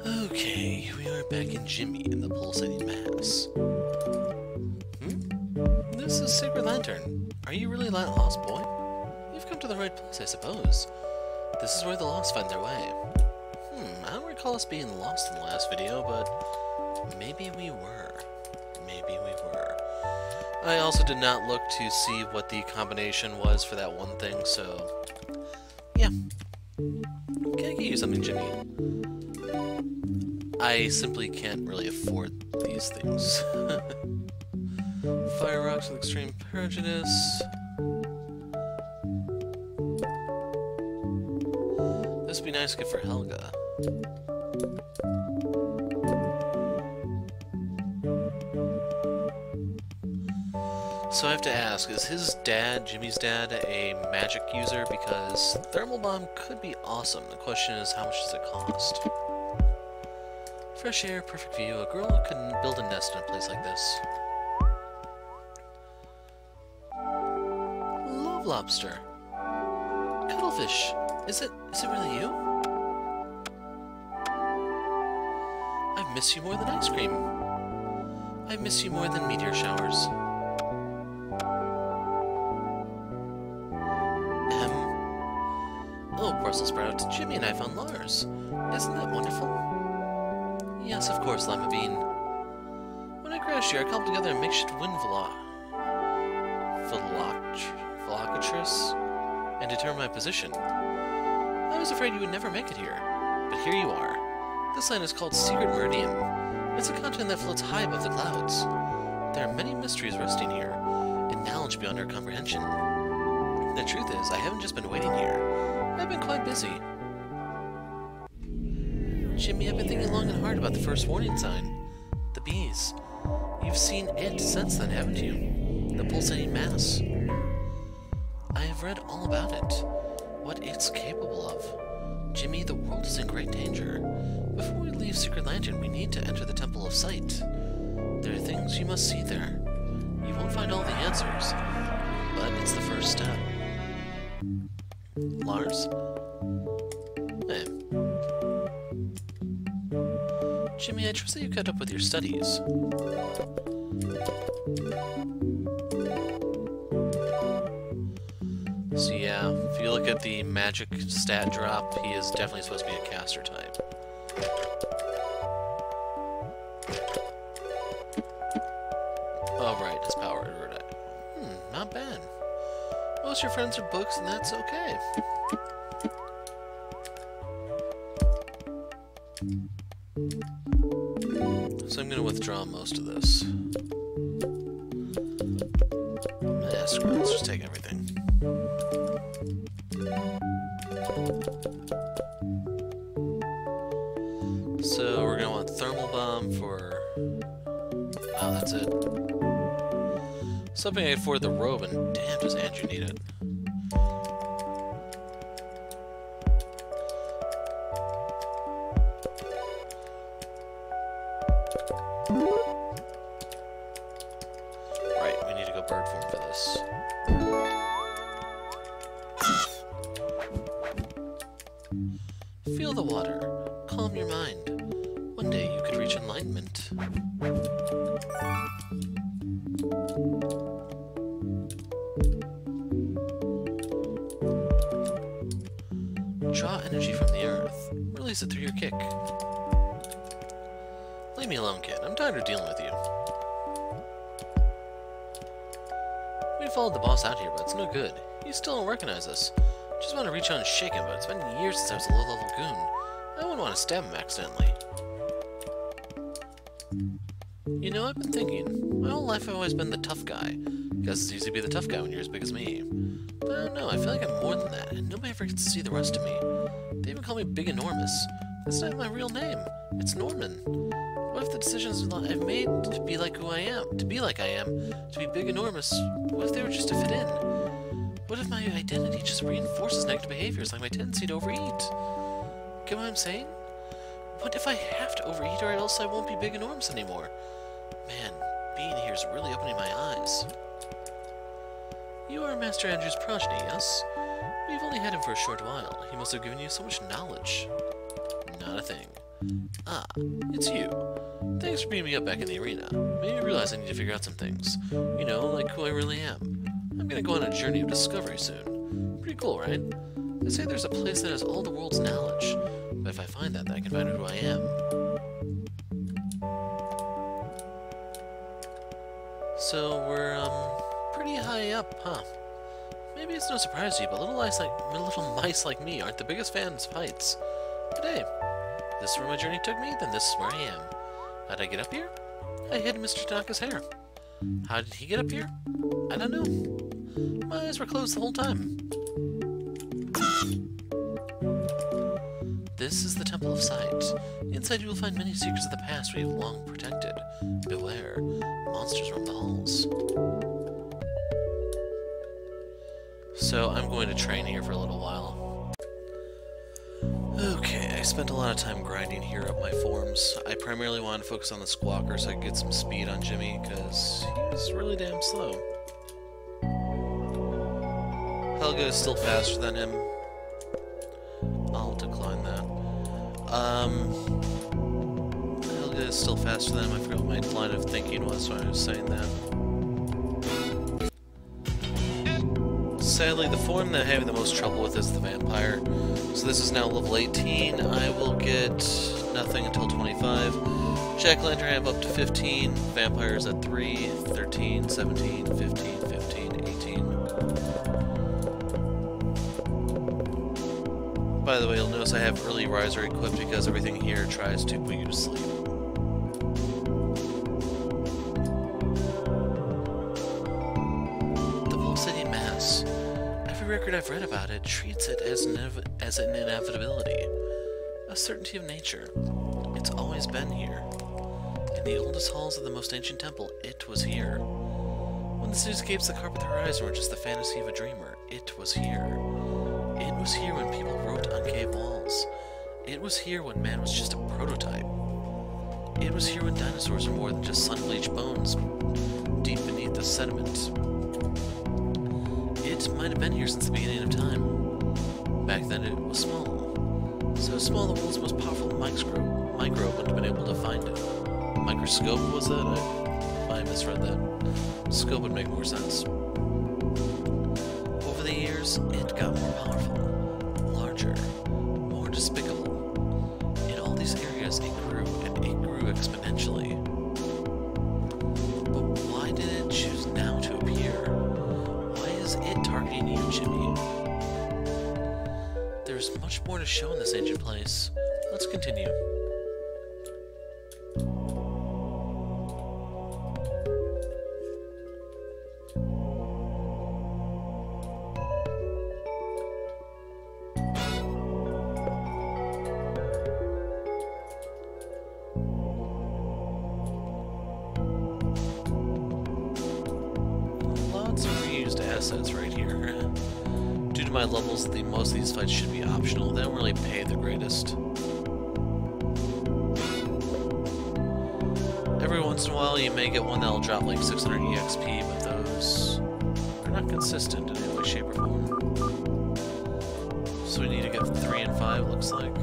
Okay, we are back in Jimmy in the Pulsating Mass. This is Sacred Lantern. Are you really that lost, boy? You've come to the right place, I suppose. This is where the lost find their way. I don't recall us being lost in the last video, but maybe we were. Maybe we were. I also did not look to see what the combination was for that one thing, so... yeah. Can I get you something, Jimmy? I simply can't really afford these things. Fire rocks with extreme prejudice. This would be nice to get for Helga. So I have to ask, is his dad, Jimmy's dad, a magic user? Because Thermal Bomb could be awesome. The question is, how much does it cost? Fresh air, perfect view. A girl couldn't build a nest in a place like this. Love lobster. Cuttlefish. Is it really you? I miss you more than ice cream. I miss you more than meteor showers. Oh, Brussels sprout. Jimmy and I found Lars. Isn't that wonderful? Yes, of course, Lima Bean. When I crashed here, I cobbled together a makeshift wind Velocatress and determined my position. I was afraid you would never make it here, but here you are. This land is called Secret Meridian. It's a continent that floats high above the clouds. There are many mysteries resting here, and knowledge beyond our comprehension. The truth is, I haven't just been waiting here. I've been quite busy. Jimmy, I've been thinking long and hard about the first warning sign. The bees. You've seen it since then, haven't you? The Pulsating Mass. I have read all about it. What it's capable of. Jimmy, the world is in great danger. Before we leave Secret Lantern, we need to enter the Temple of Sight. There are things you must see there. You won't find all the answers, but it's the first step. Lars? Hey. Jimmy, I trust that you kept up with your studies. So yeah, if you look at the magic stat drop, he is definitely supposed to be a caster type. Oh right, his power override. Not bad. Most of your friends are books, and that's okay. So I'm gonna withdraw most of this. Screw it, let's just take everything. So we're gonna want Thermal Bomb for... wow, that's it. Something I afford the robe, and damn, does Andrew need it. Right, we need to go bird form for this. Feel the water. Calm your mind. One day you could reach enlightenment. Draw energy from the earth. Release it through your kick. Leave me alone, kid. I'm tired of dealing with you. We followed the boss out here, but it's no good. You still don't recognize us. Just want to reach out and shake him, but it's been years since I was a low-level goon. I wouldn't want to stab him accidentally. You know, I've been thinking. My whole life I've always been the tough guy. Guess it's easy to be the tough guy when you're as big as me. But I don't know, I feel like I'm more than that, and nobody ever gets to see the rest of me. They even call me Big Enormous. That's not my real name. It's Norman. What if the decisions I've made to be like who I am, to be like I am, to be big enormous, what if they were just to fit in? What if my identity just reinforces negative behaviors like my tendency to overeat? Get what I'm saying? What if I have to overeat or else I won't be big enormous anymore? Man, being here is really opening my eyes. You are Master Andrew's progeny, yes? We've only had him for a short while. He must have given you so much knowledge. Not a Ah, it's you. Thanks for beating me up back in the arena. Made me realize I need to figure out some things. You know, like who I really am. I'm gonna go on a journey of discovery soon. Pretty cool, right? They say there's a place that has all the world's knowledge. But if I find that, then I can find out who I am. So we're, pretty high up, huh? Maybe it's no surprise to you, but little mice like me aren't the biggest fans of heights. But hey, if this is where my journey took me, then this is where I am. How'd I get up here? I hid in Mr. Tanaka's hair. How did he get up here? I don't know. My eyes were closed the whole time. This is the Temple of Sight. Inside you will find many secrets of the past we have long protected. Beware, monsters roam the halls. So I'm going to train here for a little while. Okay, I spent a lot of time grinding here up my forms. I primarily wanted to focus on the Squawker so I could get some speed on Jimmy, because he's really damn slow. Helga is still faster than him. I'll decline that. Helga is still faster than him. I forgot what my line of thinking was when I was saying that. Sadly, the form that I'm having the most trouble with is the vampire. So this is now level 18. I will get nothing until 25. Jack-o'-lantern I have up to 15. Vampires at 3, 13, 17, 15, 15, 18. By the way, you'll notice I have early riser equipped because everything here tries to put you to sleep. The Pulsating Mass. Every record I've read about it treats it as an inevitability. A certainty of nature. It's always been here. In the oldest halls of the most ancient temple, it was here. When the cityscapes that carpet the horizon were just the fantasy of a dreamer, it was here. It was here when people wrote on cave walls. It was here when man was just a prototype. It was here when dinosaurs were more than just sun-bleached bones deep beneath the sediment. It might have been here since the beginning of time. Back then it was small. So small the world's most powerful microbe wouldn't have been able to find it. Microscope, was that? I misread that. Scope would make more sense. Over the years, it got more powerful, larger, more despicable. In all these areas it grew, and it grew exponentially. But why did it choose now to appear? Why is it targeting you, Jimmy? There's much more to show in this ancient place. Let's continue. Lots of reused assets right here. Due to my levels, most of these fights should be optional. They don't really pay the greatest. Every once in a while you may get one that'll drop like 600 EXP, but those are not consistent in any way, shape, or form. So we need to get 3 and 5, looks like.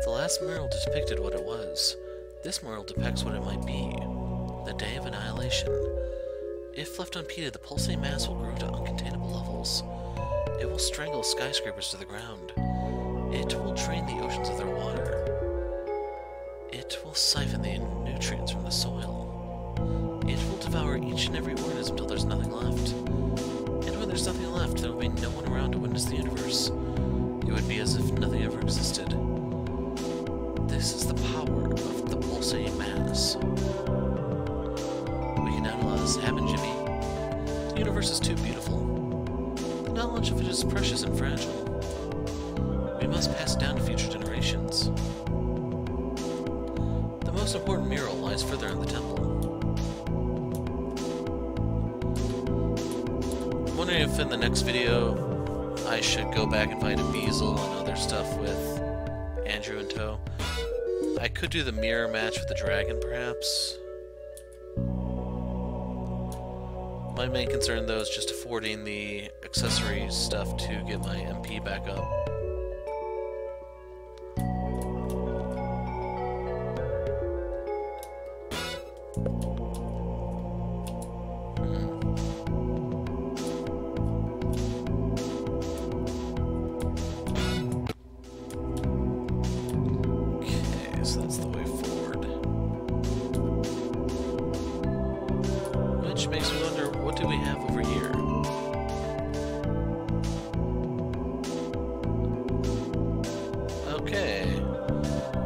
The last mural depicted what it was. This mural depicts what it might be. The Day of Annihilation. If left unimpeded, the Pulsating Mass will grow to uncontainable levels. It will strangle skyscrapers to the ground. It will drain the oceans of their water. It will siphon the nutrients from the soil. It will devour each and every organism until there's nothing left. And when there's nothing left, there will be no one around to witness the universe. It would be as if nothing ever existed. This is the power of the Pulsating Mass. We cannot allow this to happen, Jimmy. The universe is too beautiful. The knowledge of it is precious and fragile. We must pass it down to future generations. The most important mural lies further in the temple. I'm wondering if in the next video I should go back and find a Beazle and other stuff with Andrew in tow. I could do the mirror match with the dragon, perhaps. My main concern, though, is just affording the accessory stuff to get my MP back up.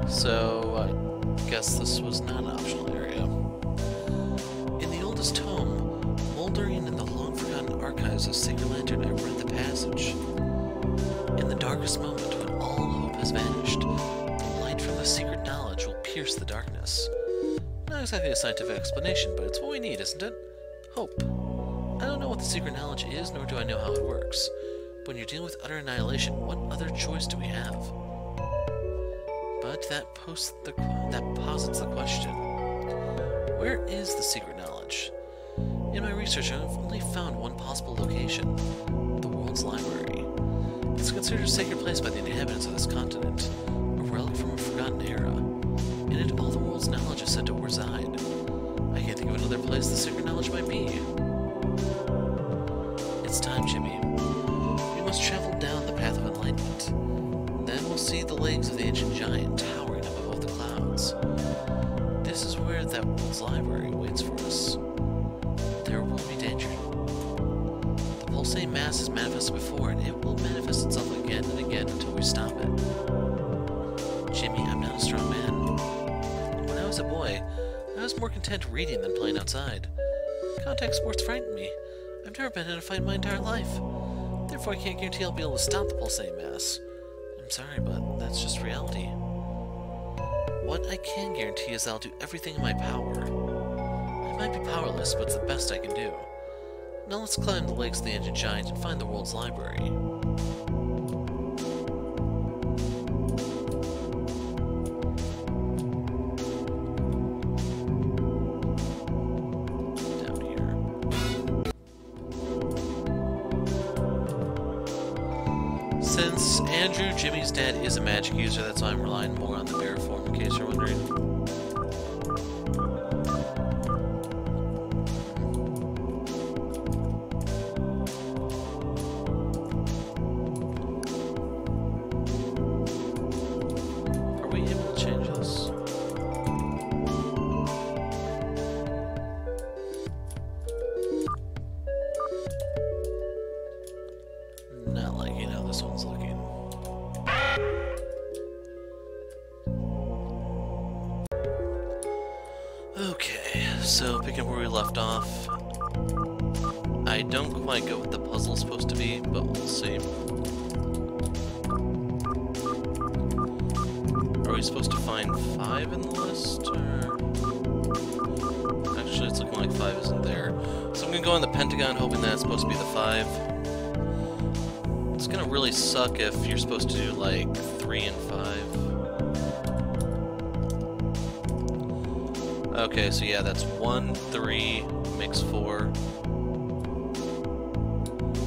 So, I guess this was not an optional area. In the oldest tome, moldering in the long-forgotten archives of Sacred Lantern, I read the passage. In the darkest moment, when all hope has vanished, the light from the secret knowledge will pierce the darkness. Not exactly a scientific explanation, but it's what we need, isn't it? Hope. I don't know what the secret knowledge is, nor do I know how it works. When you're dealing with utter annihilation, what other choice do we have? But that posits the question. Where is the secret knowledge? In my research, I've only found one possible location. The world's library. It's considered a sacred place by the inhabitants of this continent. A relic from a forgotten era. In it, all the world's knowledge is said to reside. I can't think of another place the secret knowledge might be. It's time, Jimmy. We must travel down the path of enlightenment. Then we'll see the legs of the ancient giant towering up above the clouds. This is where that world's library waits for us. There will be danger. The Pulsating Mass has manifested before, and it will manifest itself again and again until we stop it. Jimmy, I'm not a strong man. When I was a boy, I was more content reading than playing outside. Contact sports frightened me. I've never been in a fight in my entire life. Therefore, I can't guarantee I'll be able to stop the Pulsating Mass. I'm sorry, but that's just reality. What I can guarantee is that I'll do everything in my power. I might be powerless, but it's the best I can do. Now let's climb the legs of the ancient giant and find the world's library. Since Andrew, Jimmy's dad, is a magic user, that's why I'm relying more on the bear form, in case you're wondering. Are we able to change this? Not liking how this one's looking. Okay, so picking up where we left off. I don't quite get what the puzzle's supposed to be, but we'll see. Are we supposed to find 5 in the list, or... Actually, it's looking like 5 isn't there. So I'm gonna go on the Pentagon, hoping that's supposed to be the 5. It's gonna really suck if you're supposed to do, like, 3 and 5. Okay, so yeah, that's 1, 3, makes 4.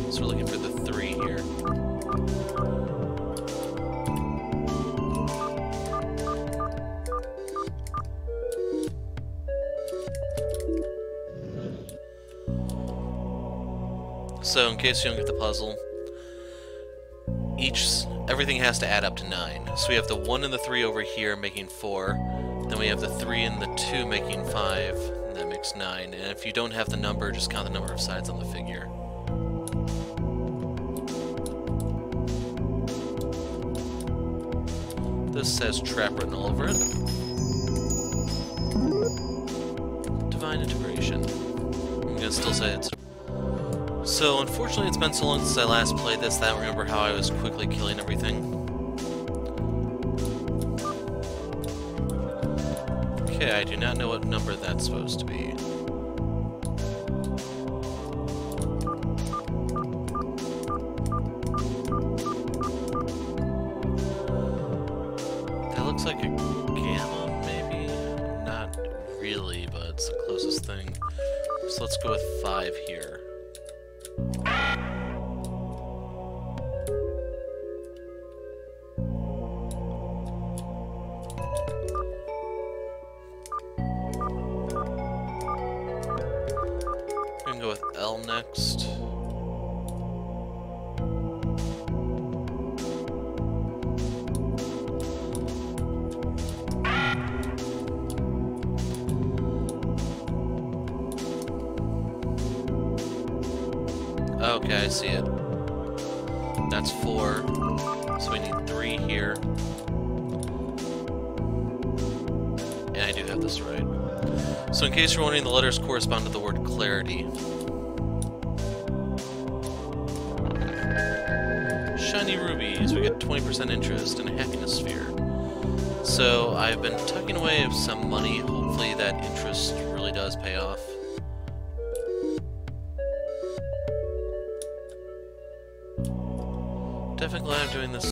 So we're looking for the 3 here. So, in case you don't get the puzzle, everything has to add up to 9. So we have the 1 and the 3 over here making 4. Then we have the 3 and the 2 making 5, and that makes 9. And if you don't have the number, just count the number of sides on the figure. This says trap written all over it. Divine integration. I'm gonna still say it's... So, unfortunately, it's been so long since I last played this that I don't remember how I was quickly killing everything. Okay, I do not know what number that's supposed to be. looks like a gamma, maybe? Not really, but it's the closest thing. So let's go with 5 here. We're gonna go with L next. Okay, I see it. That's 4. So we need 3 here. And I do have this right. So in case you're wondering, the letters correspond to the word clarity. Shiny rubies. We get 20% interest and a happiness sphere. So I've been tucking away some money. Hopefully that interest really does pay off. Definitely glad I'm doing this.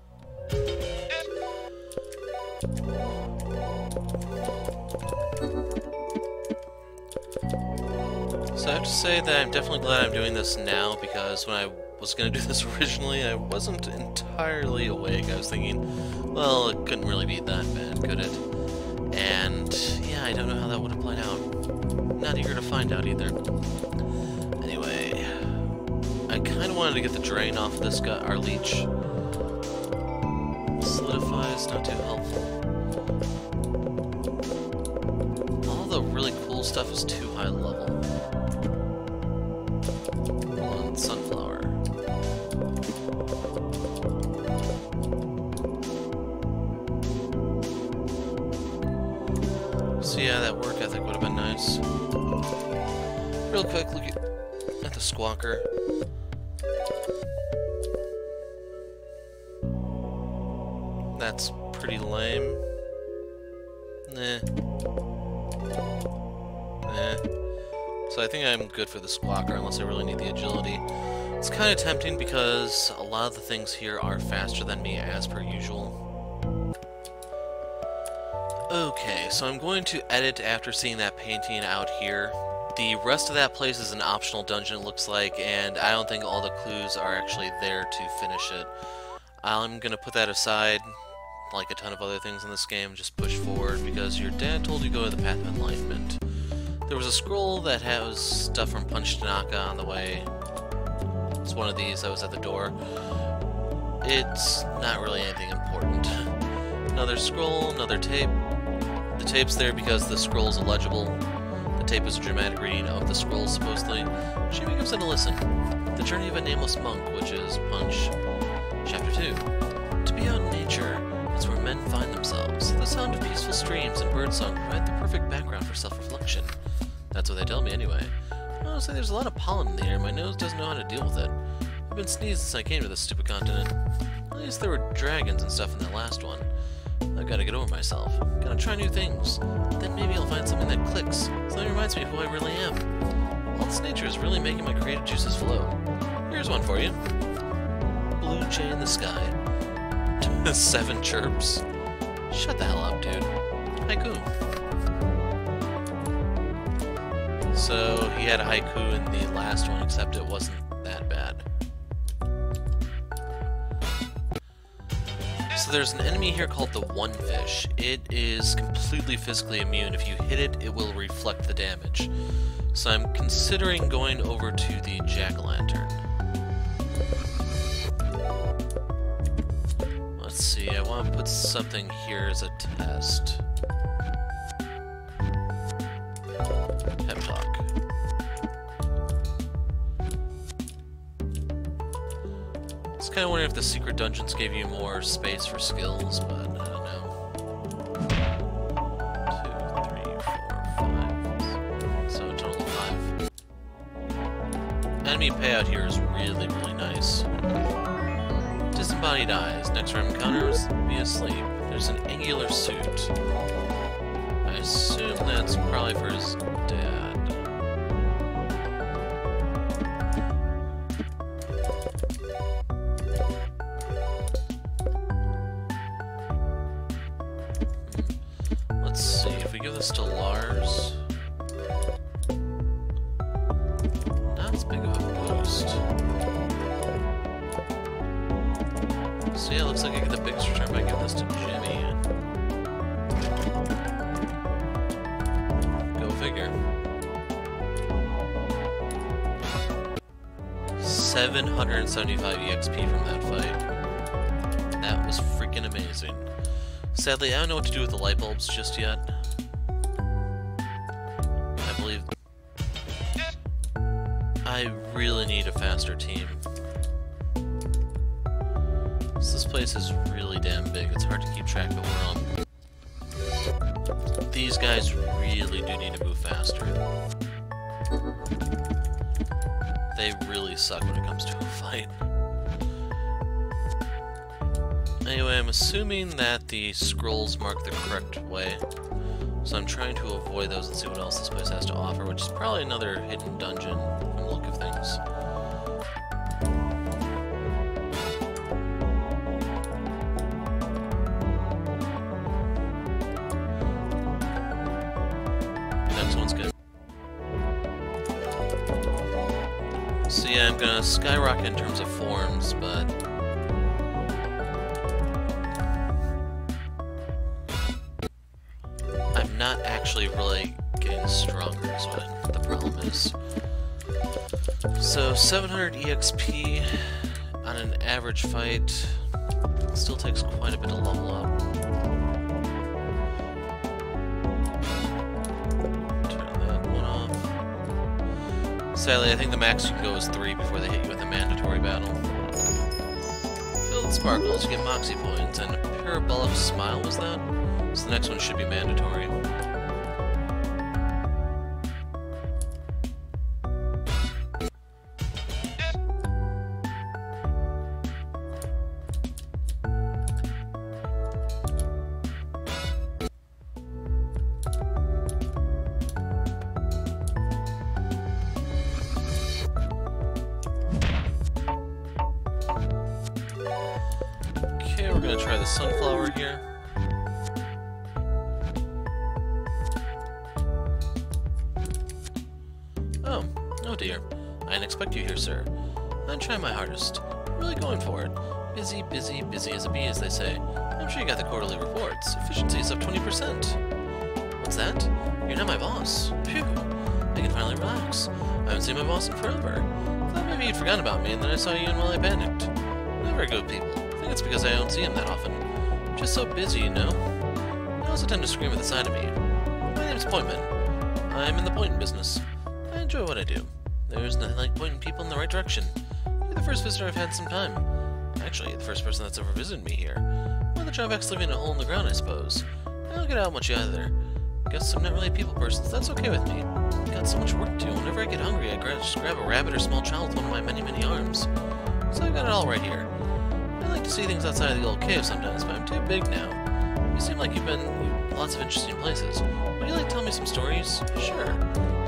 So I have to say that I'm definitely glad I'm doing this now, because when I was going to do this originally, I wasn't entirely awake. I was thinking, well, it couldn't really be that bad, could it? And yeah, I don't know how that would have played out. Not eager to find out either. Anyway, I kind of wanted to get the drain off of this guy, our leech. Solidify is not too helpful. All the really cool stuff is too high level. Hold on, sunflower. So yeah, that work ethic would have been nice. Real quick, look at the squawker. That's pretty lame. Nah. So I think I'm good for the squawker, unless I really need the agility. It's kind of tempting because a lot of the things here are faster than me, as per usual. Okay, so I'm going to edit after seeing that painting out here. The rest of that place is an optional dungeon, it looks like, and I don't think all the clues are actually there to finish it. I'm going to put that aside, like a ton of other things in this game, just push forward, because your dad told you to go to the path of Enlightenment. There was a scroll that has stuff from Punch Tanaka on the way. It's one of these that was at the door. It's not really anything important. Another scroll, another tape. The tape's there because the scroll's illegible. The tape is a dramatic reading of the scroll, supposedly. Jimmy gives it a listen. The Journey of a Nameless Monk, which is Punch, Chapter 2. To be out in nature, it's where men find themselves. The sound of peaceful streams and birdsong provide the perfect background for self-reflection. That's what they tell me anyway. Honestly, there's a lot of pollen in the air. My nose doesn't know how to deal with it. I've been sneezing since I came to this stupid continent. At least there were dragons and stuff in that last one. I've got to get over myself. Gotta try new things. Then maybe I'll find something that clicks. Something that reminds me of who I really am. All this nature is really making my creative juices flow. Here's one for you. Blue jay in the sky. 7 chirps. Shut the hell up, dude. Haiku. So, he had a haiku in the last one, except it wasn't that bad. So there's an enemy here called the One Fish. It is completely physically immune. If you hit it, it will reflect the damage. So I'm considering going over to the jack-o'-lantern. Let's see, I want to put something here as a test. Pep talk. I was kind of wondering if the secret dungeons gave you more space for skills, but I don't know. 2, 3, 4, 5. So a total of 5. Enemy payout here is really, really nice. Disembodied eyes. Next round encounters, be asleep. There's an angular suit. I assume that's probably for his dad. Let's see, if we give this to Lars... Not as big of a boost. So yeah, looks like I get the biggest return by giving this to Jimmy. Go figure. 775 EXP from that fight. That was freaking amazing. Sadly, I don't know what to do with the light bulbs just yet. I believe... I really need a faster team. So this place is really damn big. It's hard to keep track of where I'm... These guys really do need to move faster. They really suck when it comes to a fight. Anyway, I'm assuming that the scrolls mark the correct way, so I'm trying to avoid those and see what else this place has to offer, which is probably another hidden dungeon from the look of things. Next one's good. So yeah, I'm gonna skyrocket in terms of forms, but... I'm not actually really getting stronger is what the problem is. So 700 EXP on an average fight still takes quite a bit to level up. Turn that one off. Sadly, I think the max you can go is 3 before they hit you with a mandatory battle. Filled Sparkles, you get Moxie points, and Parabolic Smile was that? So the next one should be mandatory. Okay, we're gonna try the sunflower here. Oh dear. I didn't expect you here, sir. I'm trying my hardest. Really going for it. Busy, busy, busy as a bee, as they say. I'm sure you got the quarterly reports. Efficiency is up 20%. What's that? You're not my boss. Phew. I can finally relax. I haven't seen my boss in forever. Thought maybe you'd forgotten about me, and then I saw you in while I panicked. Never good people. I think it's because I don't see him that often. Just so busy, you know? I also tend to scream at the side of me. My name's Pointman. I'm in the pointing business. I enjoy what I do. There's nothing like pointing people in the right direction. You're the first visitor I've had in some time. Actually, the first person that's ever visited me here. One of the drawbacks living in a hole in the ground, I suppose. I don't get out much either. Guess I'm not really a people person, so that's okay with me. Got so much work to do. Whenever I get hungry, I just grab a rabbit or small child with one of my many, many arms. So I've got it all right here. I like to see things outside of the old cave sometimes, but I'm too big now. You seem like you've been lots of interesting places. Would you like to tell me some stories? Sure.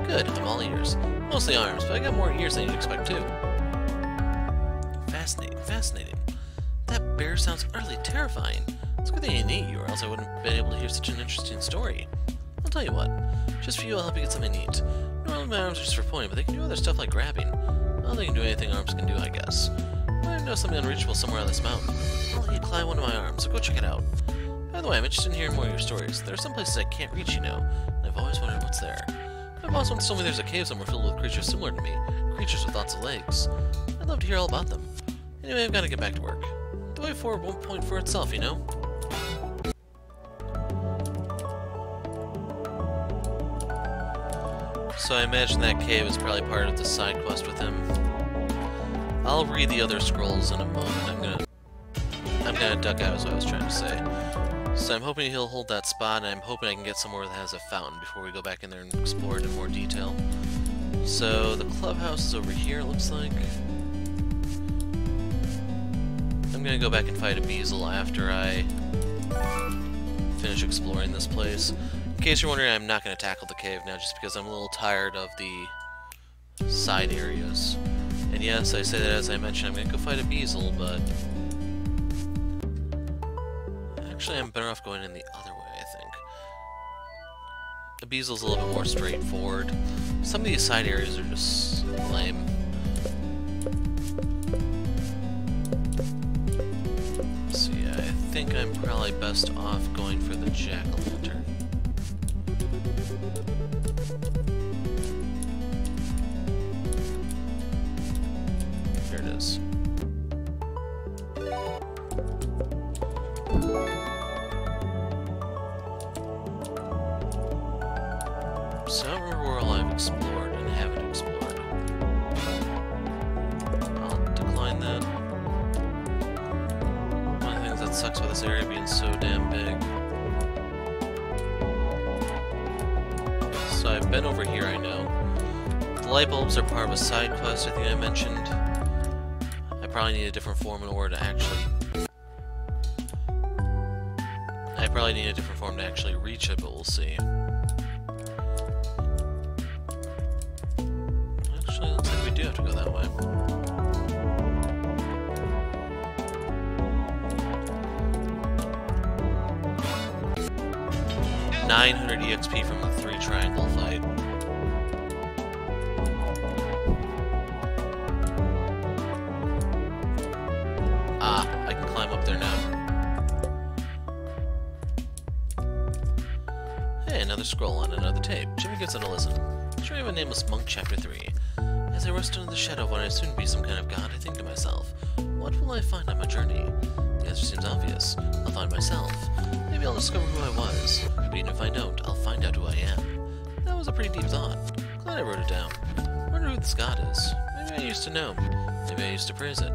Good, I'm all ears. Mostly arms, but I got more ears than you'd expect too. Fascinating, fascinating. That bear sounds utterly terrifying. It's a good thing I didn't eat you, or else I wouldn't have been able to hear such an interesting story. I'll tell you what. Just for you, I'll help you get something neat. Normally my arms are just for pointing, but they can do other stuff like grabbing. Well, they can do anything arms can do, I guess. You might know something unreachable somewhere on this mountain. I'll let you climb one of my arms, so go check it out. By the way, I'm interested in hearing more of your stories. There are some places I can't reach, you know, and I've always wondered what's there. My boss once told me there's a cave somewhere filled with creatures similar to me, creatures with lots of legs. I'd love to hear all about them. Anyway, I've got to get back to work. The way forward won't point for itself, you know? So I imagine that cave is probably part of the side quest with him. I'll read the other scrolls in a moment. I'm gonna duck out is what I was trying to say. So I'm hoping he'll hold that spot, and I'm hoping I can get somewhere that has a fountain before we go back in there and explore it in more detail. So the clubhouse is over here, it looks like. I'm gonna go back and fight a Beazle after I finish exploring this place. In case you're wondering, I'm not gonna tackle the cave now just because I'm a little tired of the side areas. And yes, I say that as I mentioned, I'm gonna go fight a Beazle, but actually I'm better off going in the other way, I think. Abyzal's a little bit more straightforward. Some of these side areas are just lame. So yeah, I think I'm probably best off going for the jack-o'-lantern. Here it is. So I don't remember where all I've explored and haven't explored. I'll decline that. One of the things that sucks about this area being so damn big. So I've been over here, I know. The light bulbs are part of a side quest I think I mentioned. I probably need a different form in order to actually... reach it, but we'll see. Actually, it looks like we do have to go that way. $900 EXP from the 3 triangle fight. Ah, I can climb up there now. Hey, another scroll on another tape. Jimmy gives it a listen. Story of a Nameless Monk, Chapter 3. As I rest under the shadow of what I assume to be some kind of god, I think to myself, what will I find on my journey? The answer seems obvious. I'll find myself. Maybe I'll discover who I was. But even if I don't, I'll find out who I am. That was a pretty deep thought. Glad I wrote it down. Wonder who this god is. Maybe I used to know. Maybe I used to praise it.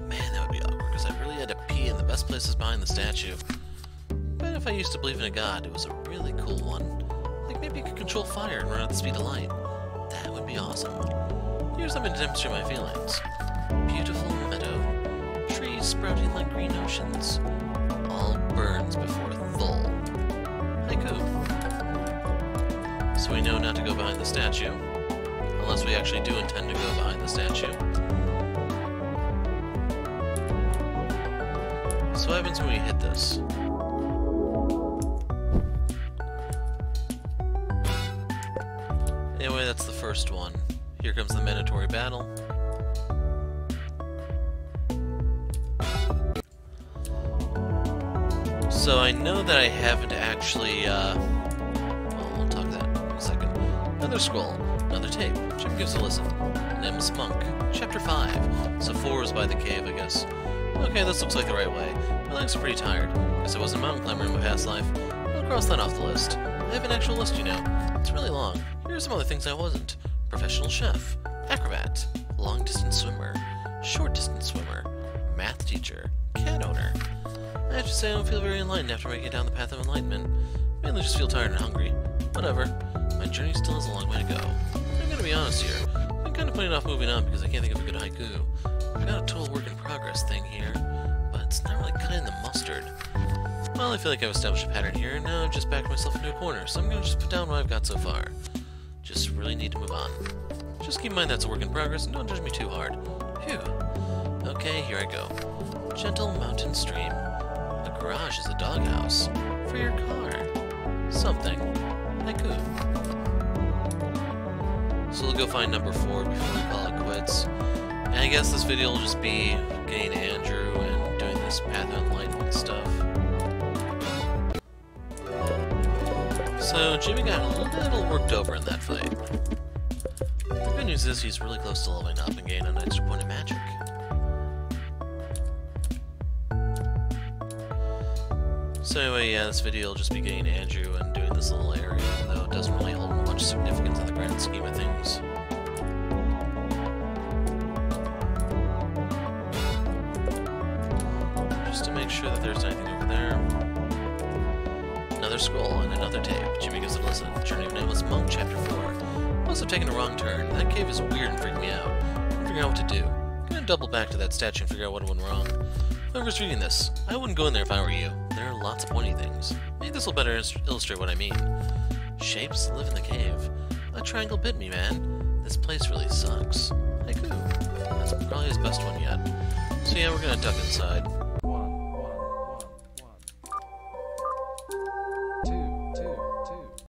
Man, that would be awkward, because I really had to pee in the best places behind the statue. But if I used to believe in a god, it was a really cool one. Like maybe it could control fire and run at the speed of light. That would be awesome. Here's something to demonstrate my feelings. Beautiful meadow. Trees sprouting like green oceans. All burns before Thul. Haiku. So we know not to go behind the statue. Unless we actually do intend to go behind the statue. So what happens when we hit this? Anyway, that's the first one. Here comes the mandatory battle. So I know that I haven't actually, well, we'll talk that in a second. Another scroll, another tape. Jim gives a listen. Nameless Monk, Chapter 5. So 4 is by the cave, I guess. Okay, this looks like the right way. My legs are pretty tired. Guess I wasn't a mountain climber in my past life. I'll cross that off the list. I have an actual list, you know. It's really long. Here's some other things I wasn't. Professional chef, acrobat, long-distance swimmer, short-distance swimmer, math teacher, cat owner. I have to say I don't feel very enlightened after making it down the path of enlightenment. Mainly just feel tired and hungry. Whatever. My journey still has a long way to go. I'm gonna be honest here. I'm kind of putting off moving on because I can't think of a good haiku. I've got a total work in progress thing here, but it's not really cutting the mustard. Well, I feel like I've established a pattern here, and now I've just backed myself into a corner, so I'm gonna just put down what I've got so far. Just really need to move on. Just keep in mind that's a work in progress, and don't judge me too hard. Phew. Okay, here I go. Gentle mountain stream. A garage is a doghouse. For your car. Something. Haiku. So we'll go find number 4 before we call it quits. And I guess this video will just be getting Andrew and doing this Path of Enlightenment stuff. So Jimmy got a little worked over in that fight. The good news is he's really close to leveling up and gaining an extra point of magic. So anyway, yeah, this video will just be getting Andrew and doing this little area, even though it doesn't really hold much significance in the grand scheme of things. Just to make sure that there's anything over there. Another scroll and another tape. Jimmy gives it a listen. Journey of Nameless Monk, Chapter 4. Must have taken a wrong turn. That cave is weird and freaked me out. I can't figure out what to do. I'm gonna double back to that statue and figure out what went wrong. Whoever's reading this, I wouldn't go in there if I were you. There are lots of pointy things. Maybe this will better illustrate what I mean. Shapes live in the cave. A triangle bit me, man. This place really sucks. Haiku. That's probably his best one yet. So yeah, we're gonna duck inside.